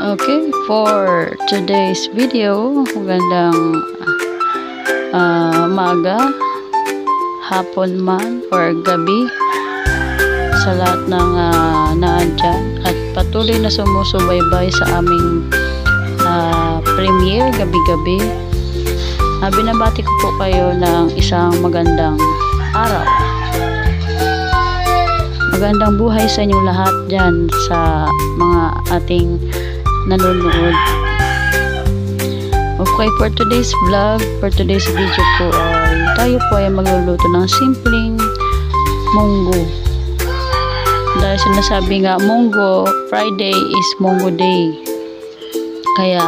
Okay, for today's video, magandang umaga, hapon man, or gabi sa lahat ng naandyan at patuloy na sumusubaybay sa aming premiere gabi-gabi. Binabati ko po kayo ng isang magandang araw. Magandang buhay sa inyong lahat dyan sa mga ating nanonood. Okay, for today's vlog, for today's video po ay tayo po ay magluluto ng simpleng munggo. Dahil sinasabi nga munggo, Friday is munggo day. Kaya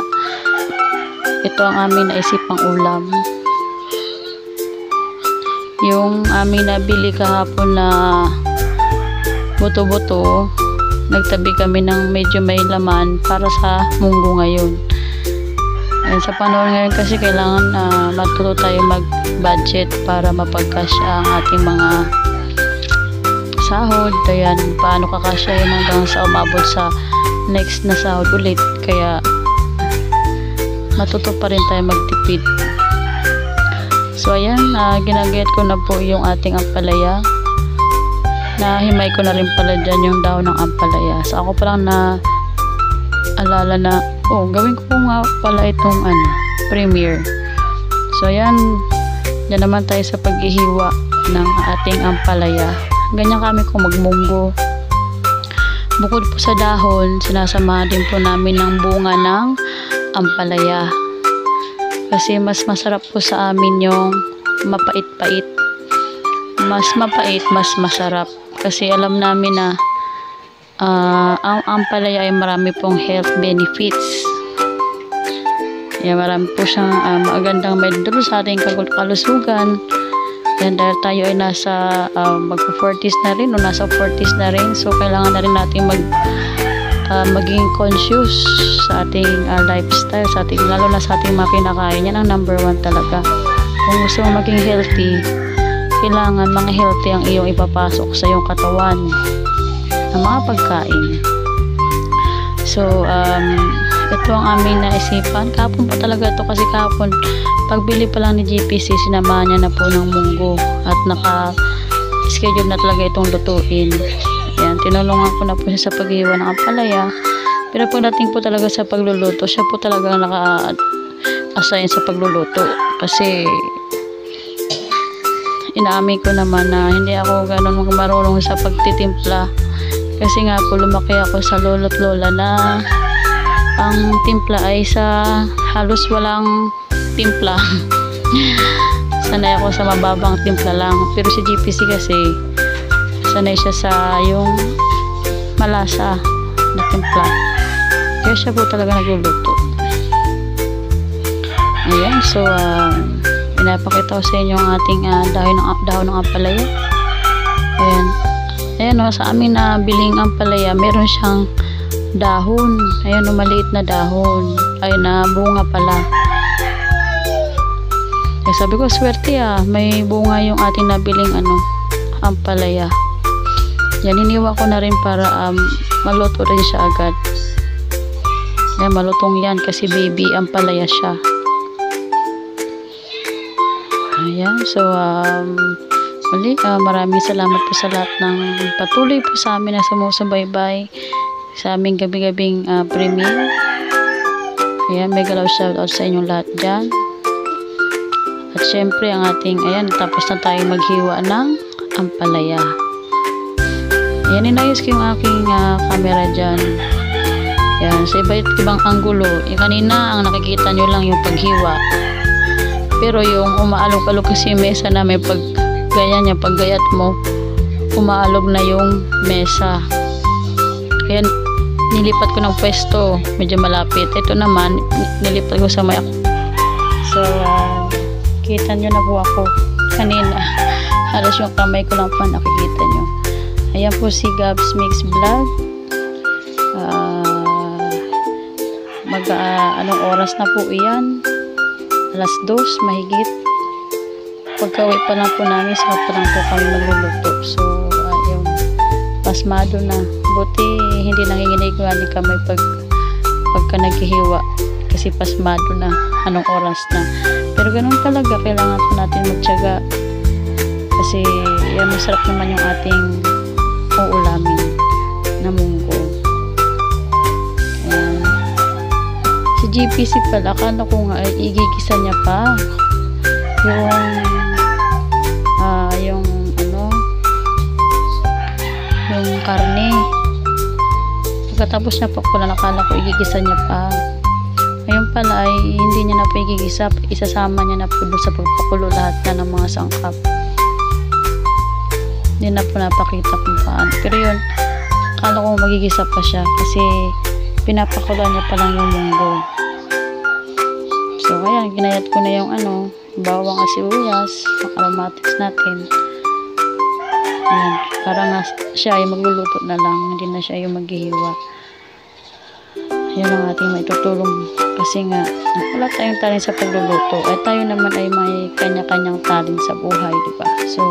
ito ang aming naisipang ulam. Yung aming nabili kahapon na buto-buto, nagtabi kami ng medyo may laman para sa munggo ngayon. And sa panahon ngayon kasi kailangan matuto tayo mag-budget para mapagkasya ang ating mga sahod. Ayan, paano kakasya yun hanggang sa umabot sa next na sahod ulit. Kaya matuto pa rin tayo magtipid. So ayan, ginagayat ko na po yung ating ampalaya. Nahimay ko na rin pala dyan yung daon ng ampalaya. So ako palang na alala na, gawin ko nga pala itong premiere. So ayan, dyan naman tayo sa paghihiwa ng ating ampalaya. Ganyan kami kung magmunggo. Bukod po sa dahon, sinasama din po namin ng bunga ng ampalaya. Kasi mas masarap po sa amin yung mapait-pait. Mas mapait, mas masarap. Kasi alam namin na ang ampalaya ay marami pong health benefits. Marami po siyang magandang medul sa ating kalusugan. Yan, dahil tayo ay nasa mag-40s na rin o nasa 40s na rin. So kailangan na rin natin maging conscious sa ating lifestyle, sa ating, lalo na sa ating mga kinakain. Yan ang number 1 talaga. Kung gusto mo maging healthy, kailangan mga healthy ang iyong ipapasok sa iyong katawan ng mga pagkain. So ito ang aming naisipan. Kahapon po talaga ito, kasi kahapon pagbili pa lang ni GPC, sinamahan niya na po ng munggo at naka-schedule na talaga itong lutuin. Ayan, tinulungan ko na po siya sa paghiwa ng ampalaya. Pero pagdating po talaga sa pagluluto, siya po talaga naka-assign sa pagluluto. Kasi inaamin ko naman na hindi ako ganun marunong sa pagtitimpla. Kasi nga po lumaki ako sa lolo't lola na ang timpla ay sa halos walang timpla. Sanay ako sa mababang timpla lang. Pero si GPC kasi sanay siya sa yung malasa na timpla. Kaya siya po talaga nagluluto. Ayan, so pinapakita ko sa inyo ang ating dahon ng ampalaya. Ayan sa amin na biling ampalaya, meron siyang dahon. Ayan maliit na dahon. Ay, na bunga pala. Sabi ko, swerte may bunga yung ating nabiling ampalaya. Yan, iniwa ko na rin para maluto rin siya agad. Ayan, malutong yan kasi baby ampalaya siya. Ayan, so muli, maraming salamat po sa lahat ng patuloy po sa amin na sumusubaybay sa aming gabi-gabing premiere. Ayan, mega love shoutout sa inyong lahat dyan. At syempre ang ating, ayan, tapos na tayo maghiwa ng ampalaya. Ayan, inayos ko yung aking camera dyan. Ayan, sa ibang anggulo. Kanina ang nakikita nyo lang yung paghiwa. Pero yung umaalog-alog kasi yung mesa na may ganyan niya, paggayat mo, umaalog na yung mesa. Kaya nilipat ko ng pwesto, medyo malapit. Ito naman, nilipat ko sa mayak. So, kita nyo na po ako kanina. Halos yung kamay ko lang pa nakikita nyo. Ayan po si Gabs Mix Vlog. Anong oras na po iyan? 2:00 mahigit. Pagka-uwi pa lang po namin, saka pa lang po kami magluluto. So, ayun, pasmado na. Buti hindi nanginginig nga ni kami pagka naghihiwa kasi pasmado na anong oras na. Pero ganun talaga, kailangan po natin magtiyaga kasi yan, masarap naman yung ating uulamin na munggo. Ayan. Si GPC pala, akala ko nga ay igigisa niya pa yung yung karne. Pagkatapos niya pakulan, nakala ko igigisa niya pa. Ngayon pala ay hindi niya na po igigisa, isasama niya na po doon sa pagpakulo lahat na ng mga sangkap. Hindi na po napakita kung paano. Pero yun, akala ko magigisa pa siya kasi pinapakulan niya pa lang yung munggo. So ayan, ginayat ko na yung bawang at sibuyas, ang aromatics natin. Ayan, parang siya ay magluluto na lang, hindi na siya yung maghihiwa. Ayan ang ating maitutulong kasi nga wala tayong talent sa pagluluto ay tayo naman ay may kanya-kanyang talent sa buhay, diba? So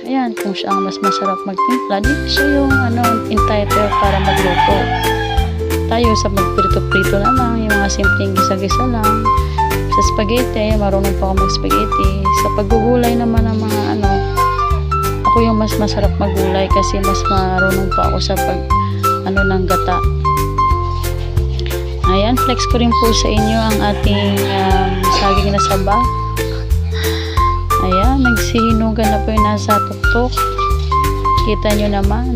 ayan, kung siya ang mas masarap magtimpla, di siya yung entitled para magluto. Tayo sa magprito-prito na lang, yung mga simpleng gisa-gisa lang. Sa spaghetti, marunong pa ako mag-spaghetti. Sa paggugulay naman ng mga ako yung mas masarap magulay kasi mas marunong pa ako sa ng gata. Ayan, flex ko rin po sa inyo ang ating saging na saba. Ayan, nagsihinugan na po yung nasa tuktok. Kita nyo naman.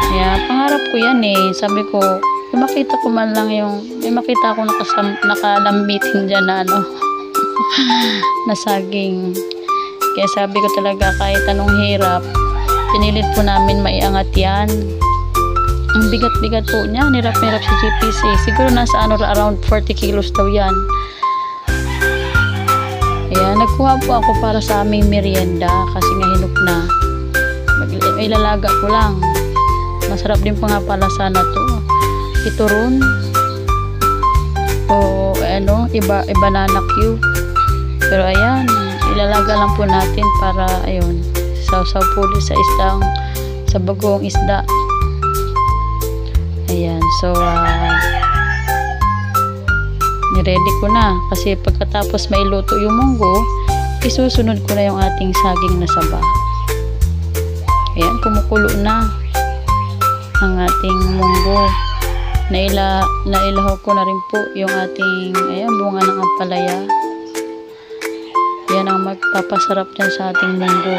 Ayan, pangarap ko yan Sabi ko, makita ko man lang may makita ako nakalambitin dyan na na saging. Kaya sabi ko talaga, kahit anong hirap, pinilit po namin maiangat yan. Ang bigat-bigat po niya, nirap-nirap si GPC. Siguro nasa around 40 kilos daw yan. Ayan, nagkuha po ako para sa aming merienda kasi nga hinok na. Ilalaga ko lang. Masarap din po nga pala sana to. Ituron o banana cue. Pero ayan, ilalaga lang po natin para sausaw po sa sa bagong isda. Ayan, so niready ko na kasi pagkatapos mailuto yung munggo, isusunod ko na yung ating saging na saba. Ayan, kumukulo na ang ating munggo. Nailaho ko na rin po yung ating bunga ng ampalaya. Yan ang magpapasarap dyan sa ating munggo.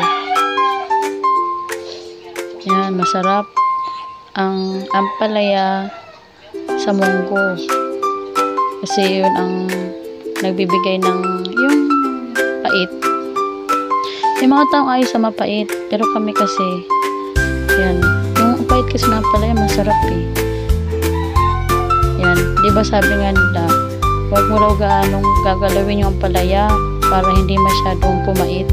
Yan, masarap ang ampalaya sa munggo kasi yun ang nagbibigay ng yung pait. Yung mga taong ayaw sa mapait, pero kami kasi yan, yung pait kasi ng ampalaya masarap yan, di ba sabi nga nila, huwag mo raw gaanong gagalawin yung ampalaya para hindi masyadong pumait.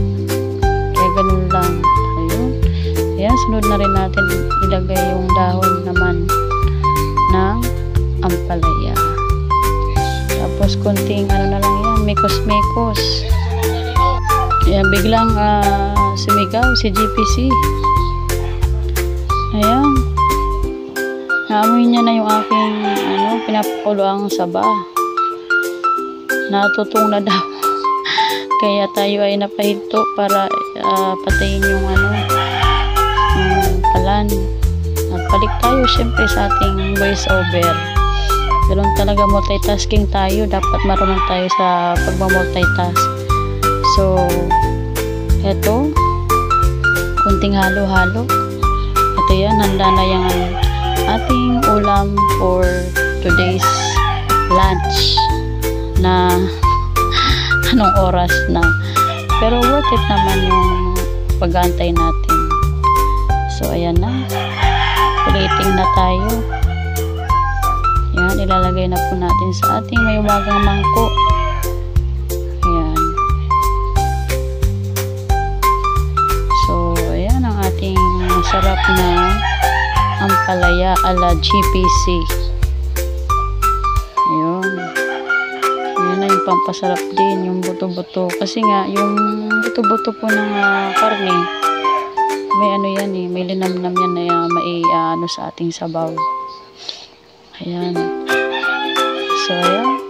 Kaya ganun lang. Ayun. Ayan, sunod na rin natin ilagay yung dahon naman ng ampalaya. Tapos konting na lang yan, mikos-mikos. Ayan, biglang sumigaw si GPC. Ayan. Naamoy niya na yung aking pinapakulo ang saba. Natutong na daw. Kaya tayo ay napahinto para patayin yung kalan. At balik tayo syempre sa ating voice over. Ganun talaga, multitasking tayo. Dapat marunong tayo sa pagmamultitask. So, eto, kunting halo-halo. Ito yan, handa na yung ating ulam for today's lunch na anong oras na, pero worth it naman yung pag-aantay natin. So ayan na, plating na tayo. Ayan, ilalagay na po natin sa ating may umagang mangkok. Ayan, so ayan ang ating masarap na ampalaya ala GPC. Ayun. Yun na yung pampasarap din, yung buto-buto. Kasi nga, yung buto-buto po ng karne, may yan may linamnam yan na sa ating sabaw. Ayan. So, ayan.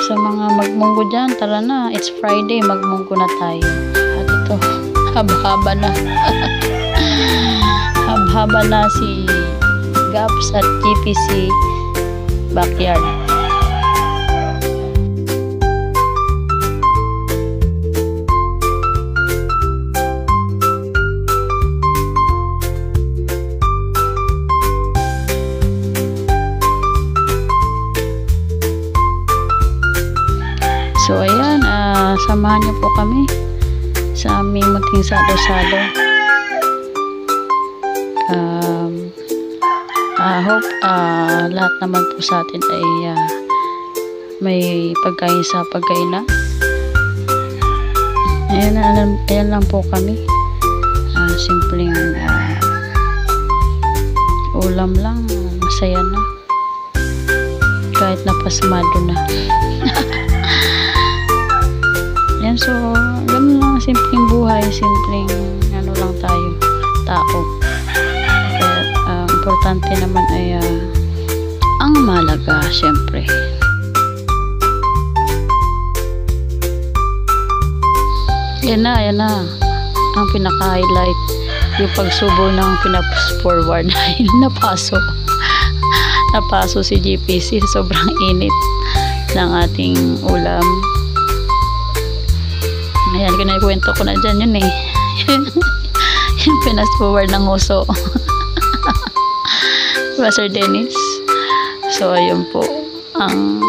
Sa mga magmunggo dyan, tara na. It's Friday, magmunggo na tayo. At ito, haba-haba na. Haba-haba na si Gaps at GPC backyard. So ayan, samahan niyo po kami sa aming munting salo-salo. I hope lahat naman po sa atin ay may pagkain sa pagkaina. Ayan lang po kami. Simpleng ulam lang, masaya na. Kahit napasmado na. Yan, so, ganun lang, simpleng buhay, simpleng, ano lang tayo, tao. Kaya, importante naman ay, ang mahalaga, syempre. Yan na, ang pinaka-highlight, yung pagsubo ng pinap-forward, napaso si GPC, sobrang init ng ating ulam. Ayan, kinakwento ko na dyan yun eh. Yung pinas-forward ng uso. Sir Dennis. So, ayun po. Ang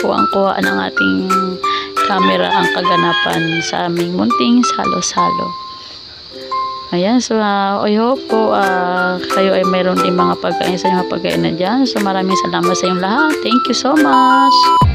kuha ng ating camera ang kaganapan sa aming munting salo-salo. Ayan, so I hope po kayo ay mayroon din mga pagkain sa inyong pagkain na dyan. So, maraming salamat sa inyong lahat. Thank you so much.